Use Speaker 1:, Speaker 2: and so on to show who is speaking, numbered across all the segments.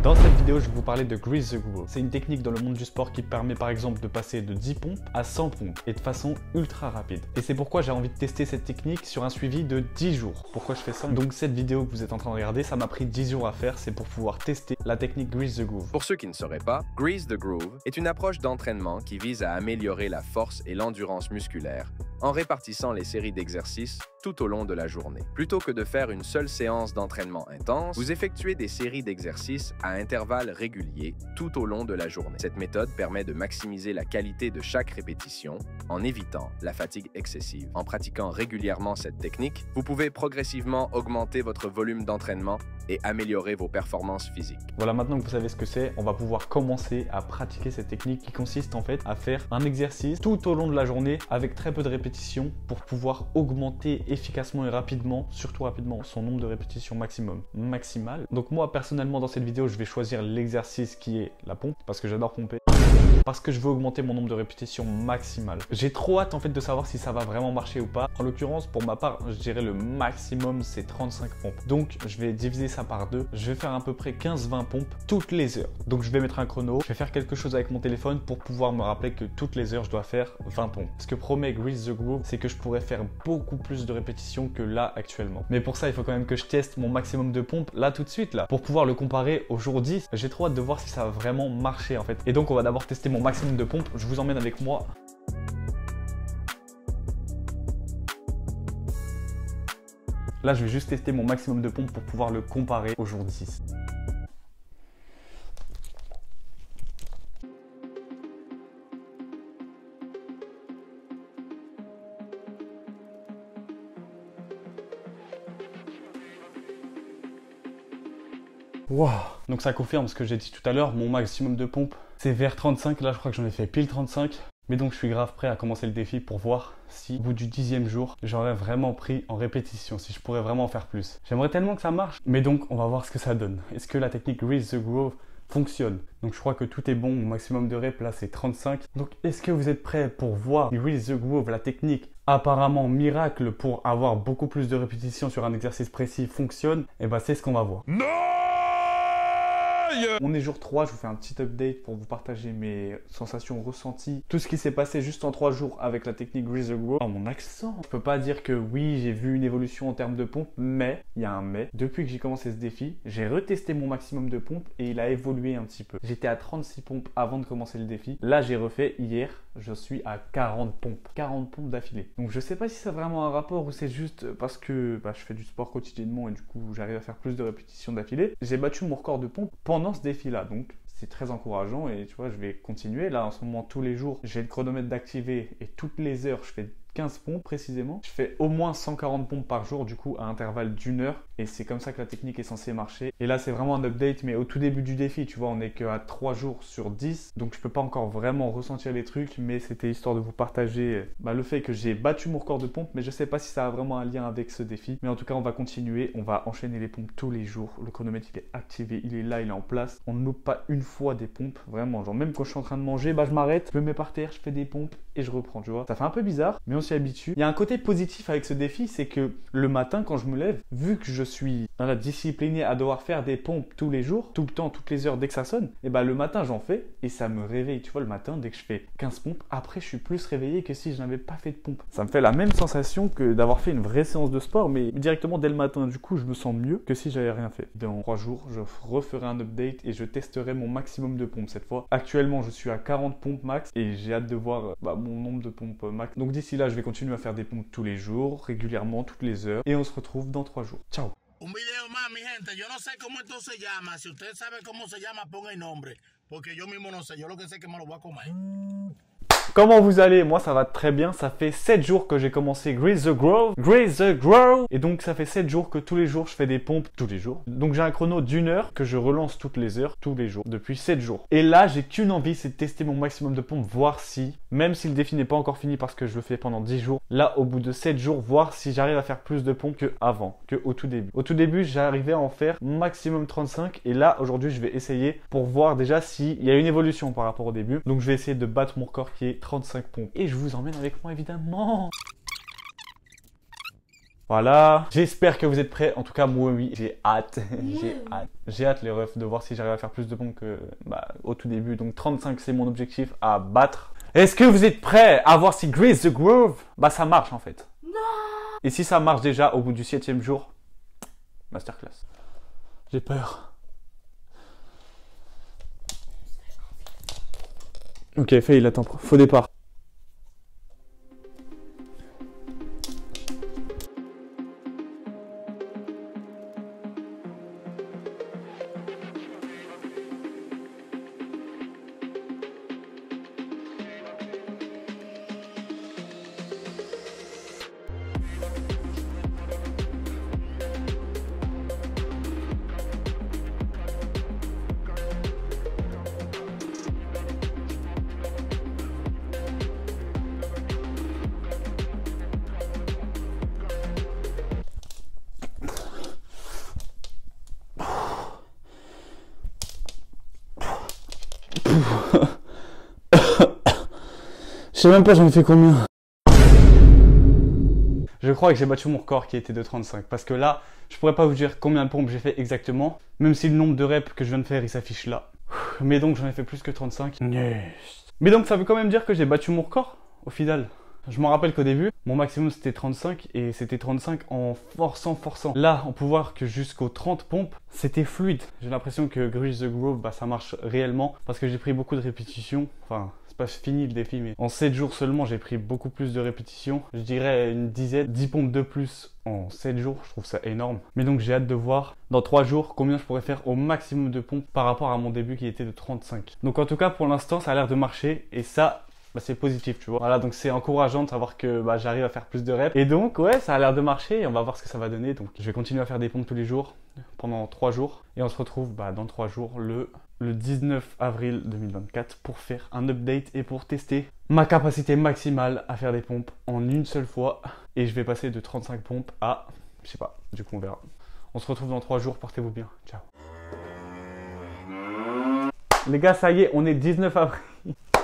Speaker 1: Dans cette vidéo, je vais vous parler de Grease the Groove. C'est une technique dans le monde du sport qui permet par exemple de passer de 10 pompes à 100 pompes et de façon ultra rapide. Et c'est pourquoi j'ai envie de tester cette technique sur un suivi de 10 jours. Pourquoi je fais ça? Donc cette vidéo que vous êtes en train de regarder, ça m'a pris 10 jours à faire, c'est pour pouvoir tester la technique Grease the Groove.
Speaker 2: Pour ceux qui ne sauraient pas, Grease the Groove est une approche d'entraînement qui vise à améliorer la force et l'endurance musculaire en répartissant les séries d'exercices tout au long de la journée. Plutôt que de faire une seule séance d'entraînement intense, vous effectuez des séries d'exercices à intervalles réguliers tout au long de la journée. Cette méthode permet de maximiser la qualité de chaque répétition en évitant la fatigue excessive. En pratiquant régulièrement cette technique, vous pouvez progressivement augmenter votre volume d'entraînement et améliorer vos performances physiques.
Speaker 1: Voilà, maintenant que vous savez ce que c'est, on va pouvoir commencer à pratiquer cette technique qui consiste en fait à faire un exercice tout au long de la journée avec très peu de répétitions pour pouvoir augmenter efficacement et rapidement, surtout rapidement, son nombre de répétitions maximal. Donc moi personnellement dans cette vidéo, je vais choisir l'exercice qui est la pompe parce que j'adore pomper. Parce que je veux augmenter mon nombre de répétitions maximales. J'ai trop hâte en fait de savoir si ça va vraiment marcher ou pas. En l'occurrence, pour ma part, je dirais le maximum c'est 35 pompes. Donc je vais diviser ça par deux. Je vais faire à peu près 15-20 pompes toutes les heures. Donc je vais mettre un chrono. Je vais faire quelque chose avec mon téléphone pour pouvoir me rappeler que toutes les heures je dois faire 20 pompes. Ce que promet Grease the Groove, c'est que je pourrais faire beaucoup plus de répétitions que là actuellement. Mais pour ça, il faut quand même que je teste mon maximum de pompes là tout de suite là. Pour pouvoir le comparer au jour 10, j'ai trop hâte de voir si ça va vraiment marcher en fait. Et donc on va d'abord tester mon maximum de pompes. Je vous emmène avec moi. Là, je vais juste tester mon maximum de pompes pour pouvoir le comparer au jour 10. Wow. Donc ça confirme ce que j'ai dit tout à l'heure, mon maximum de pompes c'est vers 35, là je crois que j'en ai fait pile 35. Mais donc je suis grave prêt à commencer le défi pour voir si au bout du 10e jour, j'aurais vraiment pris en répétition, si je pourrais vraiment en faire plus. J'aimerais tellement que ça marche, mais donc on va voir ce que ça donne. Est-ce que la technique Grease the Groove fonctionne? Donc je crois que tout est bon, mon maximum de rep là c'est 35. Donc est-ce que vous êtes prêts pour voir Grease the Groove, la technique apparemment miracle pour avoir beaucoup plus de répétitions sur un exercice précis fonctionne? Et bah c'est ce qu'on va voir. Non! On est jour 3, je vous fais un petit update pour vous partager mes sensations ressenties. Tout ce qui s'est passé juste en 3 jours avec la technique Grease the Groove. Oh mon accent! Je peux pas dire que oui, j'ai vu une évolution en termes de pompe, mais, il y a un mais. Depuis que j'ai commencé ce défi, j'ai retesté mon maximum de pompe et il a évolué un petit peu. J'étais à 36 pompes avant de commencer le défi. Là, j'ai refait hier, je suis à 40 pompes. 40 pompes d'affilée. Donc je sais pas si ça a vraiment un rapport ou c'est juste parce que je fais du sport quotidiennement et du coup j'arrive à faire plus de répétitions d'affilée. J'ai battu mon record de pompe pendant ce défi là, donc c'est très encourageant et tu vois je vais continuer. Là en ce moment tous les jours j'ai le chronomètre d'activer et toutes les heures je fais 15 pompes précisément. Je fais au moins 140 pompes par jour du coup à intervalle d'1 heure et c'est comme ça que la technique est censée marcher. Et là c'est vraiment un update mais au tout début du défi tu vois on est qu'à 3 jours sur 10 donc je peux pas encore vraiment ressentir les trucs mais c'était histoire de vous partager le fait que j'ai battu mon record de pompe mais je sais pas si ça a vraiment un lien avec ce défi. Mais en tout cas on va continuer, on va enchaîner les pompes tous les jours. Le chronomètre il est activé, il est là, il est en place. On ne loupe pas une fois des pompes, vraiment genre même quand je suis en train de manger je m'arrête, je me mets par terre, je fais des pompes et je reprends tu vois. Ça fait un peu bizarre mais on s'y habitue. Il y a un côté positif avec ce défi, c'est que le matin quand je me lève, vu que je suis discipliné à devoir faire des pompes tous les jours, tout le temps, toutes les heures dès que ça sonne, et le matin j'en fais et ça me réveille. Tu vois le matin dès que je fais 15 pompes, après je suis plus réveillé que si je n'avais pas fait de pompes. Ça me fait la même sensation que d'avoir fait une vraie séance de sport mais directement dès le matin. Du coup je me sens mieux que si j'avais rien fait. Dans 3 jours je referai un update et je testerai mon maximum de pompes cette fois. Actuellement je suis à 40 pompes max et j'ai hâte de voir mon nombre de pompes max. Donc d'ici là je vais continuer à faire des pompes tous les jours, régulièrement, toutes les heures et on se retrouve dans 3 jours. Ciao.
Speaker 3: Un video más, mi gente. Yo no sé cómo esto se llama. Si usted sabe cómo se llama, ponga el nombre. Porque yo mismo no sé. Yo lo que sé es que me lo voy a comer.
Speaker 1: Comment vous allez? Moi ça va très bien, ça fait 7 jours que j'ai commencé Grease the Groove. Et donc ça fait 7 jours que tous les jours je fais des pompes tous les jours. Donc j'ai un chrono d'1 heure que je relance toutes les heures, tous les jours, depuis 7 jours. Et là j'ai qu'une envie, c'est de tester mon maximum de pompes, voir si, même si le défi n'est pas encore fini parce que je le fais pendant 10 jours, là au bout de 7 jours, voir si j'arrive à faire plus de pompes qu'avant, qu'au tout début. Au tout début j'arrivais à en faire maximum 35 et là aujourd'hui je vais essayer pour voir déjà s'il y a une évolution par rapport au début. Donc je vais essayer de battre mon record qui est 35 pompes. Et je vous emmène avec moi évidemment. Voilà, j'espère que vous êtes prêts. En tout cas, moi, oui, j'ai hâte. J'ai hâte, les refs, de voir si j'arrive à faire plus de pompes que au tout début. Donc 35, c'est mon objectif à battre. Est-ce que vous êtes prêts à voir si Grease the Groove, ça marche en fait? Non. Et si ça marche déjà au bout du 7e jour, masterclass. J'ai peur. Ok, fail, attends, faux départ. Je sais même pas j'en ai fait combien. Je crois que j'ai battu mon record qui était de 35 parce que là, je pourrais pas vous dire combien de pompes j'ai fait exactement, même si le nombre de reps que je viens de faire il s'affiche là. Mais donc j'en ai fait plus que 35. Yes. Mais donc ça veut quand même dire que j'ai battu mon record au final. Je me rappelle qu'au début, mon maximum c'était 35 et c'était 35 en forçant. Là, on peut voir que jusqu'aux 30 pompes, c'était fluide. J'ai l'impression que Grease the Groove, ça marche réellement parce que j'ai pris beaucoup de répétitions. Enfin, c'est pas fini le défi, mais en 7 jours seulement, j'ai pris beaucoup plus de répétitions. Je dirais une dizaine, 10 pompes de plus en 7 jours. Je trouve ça énorme. Mais donc, j'ai hâte de voir dans 3 jours combien je pourrais faire au maximum de pompes par rapport à mon début qui était de 35. Donc, en tout cas, pour l'instant, ça a l'air de marcher et ça... c'est positif, tu vois. Voilà, donc c'est encourageant de savoir que j'arrive à faire plus de reps. Et donc, ouais, ça a l'air de marcher et on va voir ce que ça va donner. Donc, je vais continuer à faire des pompes tous les jours pendant 3 jours. Et on se retrouve dans 3 jours, le 19 avril 2024 pour faire un update et pour tester ma capacité maximale à faire des pompes en une seule fois. Et je vais passer de 35 pompes à, je sais pas, du coup on verra. On se retrouve dans 3 jours, portez-vous bien. Ciao. Les gars, ça y est, on est 19 avril.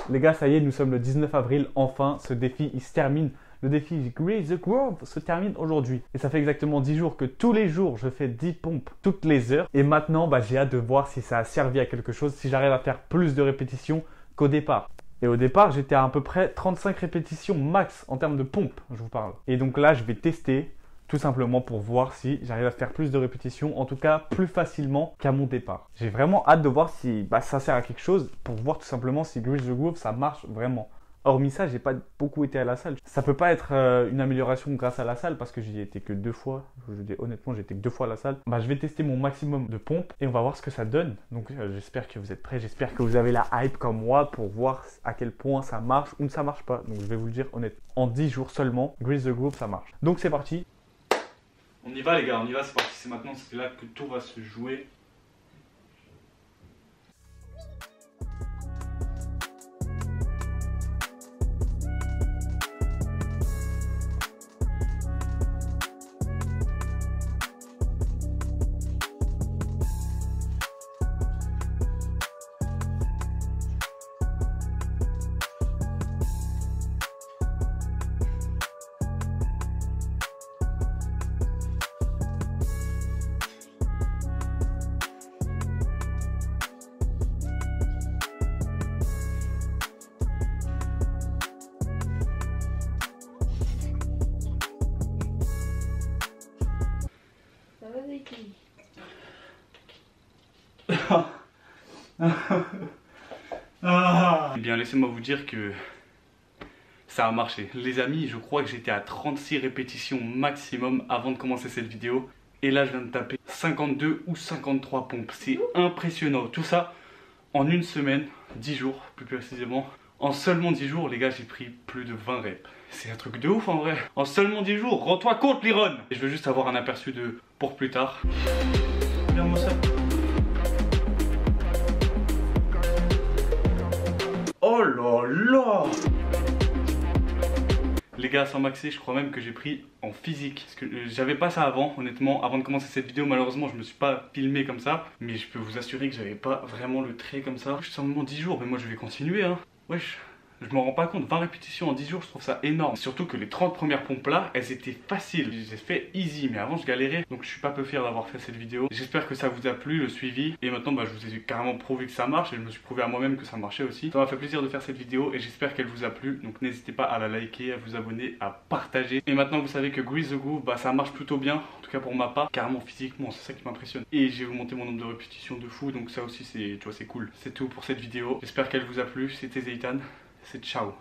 Speaker 1: Les gars, ça y est, nous sommes le 19 avril. Enfin, ce défi, il se termine. Le défi Grease the Groove se termine aujourd'hui. Et ça fait exactement 10 jours que tous les jours, je fais 10 pompes toutes les heures. Et maintenant, j'ai hâte de voir si ça a servi à quelque chose, si j'arrive à faire plus de répétitions qu'au départ. Et au départ, j'étais à peu près 35 répétitions max en termes de pompes, je vous parle. Et donc là, je vais tester tout simplement pour voir si j'arrive à faire plus de répétitions, en tout cas plus facilement qu'à mon départ. J'ai vraiment hâte de voir si ça sert à quelque chose, pour voir tout simplement si Grease the Groove ça marche vraiment. Hormis ça, j'ai pas beaucoup été à la salle. Ça peut pas être une amélioration grâce à la salle parce que j'y étais que 2 fois. Je vous dis honnêtement, j'ai été que 2 fois à la salle. Je vais tester mon maximum de pompes et on va voir ce que ça donne. Donc j'espère que vous êtes prêts, j'espère que vous avez la hype comme moi pour voir à quel point ça marche ou ne ça marche pas. Donc je vais vous le dire honnêtement, en 10 jours seulement, Grease the Groove ça marche. Donc c'est parti. On y va les gars, on y va, c'est parti, c'est maintenant, c'est là que tout va se jouer. Eh bien, laissez-moi vous dire que ça a marché. Les amis, je crois que j'étais à 36 répétitions maximum avant de commencer cette vidéo. Et là, je viens de taper 52 ou 53 pompes. C'est impressionnant. Tout ça en une semaine, 10 jours plus précisément. En seulement 10 jours, les gars, j'ai pris plus de 20 reps. C'est un truc de ouf en vrai. En seulement 10 jours, rends-toi compte, Liron. Et je veux juste avoir un aperçu de pour plus tard. Regarde-moi ça. Oh là là! Les gars, sans maxer, je crois même que j'ai pris en physique. Parce que j'avais pas ça avant, honnêtement. Avant de commencer cette vidéo, malheureusement, je me suis pas filmé comme ça. Mais je peux vous assurer que j'avais pas vraiment le trait comme ça. Je suis seulement 10 jours, mais moi je vais continuer, hein. Wesh, Je me rends pas compte, 20 répétitions en 10 jours, je trouve ça énorme. Surtout que les 30 premières pompes là, elles étaient faciles. Je les ai fait easy, mais avant je galérais. Donc je suis pas peu fier d'avoir fait cette vidéo. J'espère que ça vous a plu, le suivi. Et maintenant je vous ai carrément prouvé que ça marche. Et je me suis prouvé à moi-même que ça marchait aussi. Ça m'a fait plaisir de faire cette vidéo et j'espère qu'elle vous a plu. Donc n'hésitez pas à la liker, à vous abonner, à partager. Et maintenant vous savez que Grease the Groove, ça marche plutôt bien. En tout cas pour ma part, carrément physiquement, c'est ça qui m'impressionne. Et j'ai augmenté mon nombre de répétitions de fou. Donc ça aussi c'est, tu vois, c'est cool. C'est tout pour cette vidéo. J'espère qu'elle vous a plu. C'était Zeitan. C'est ciao.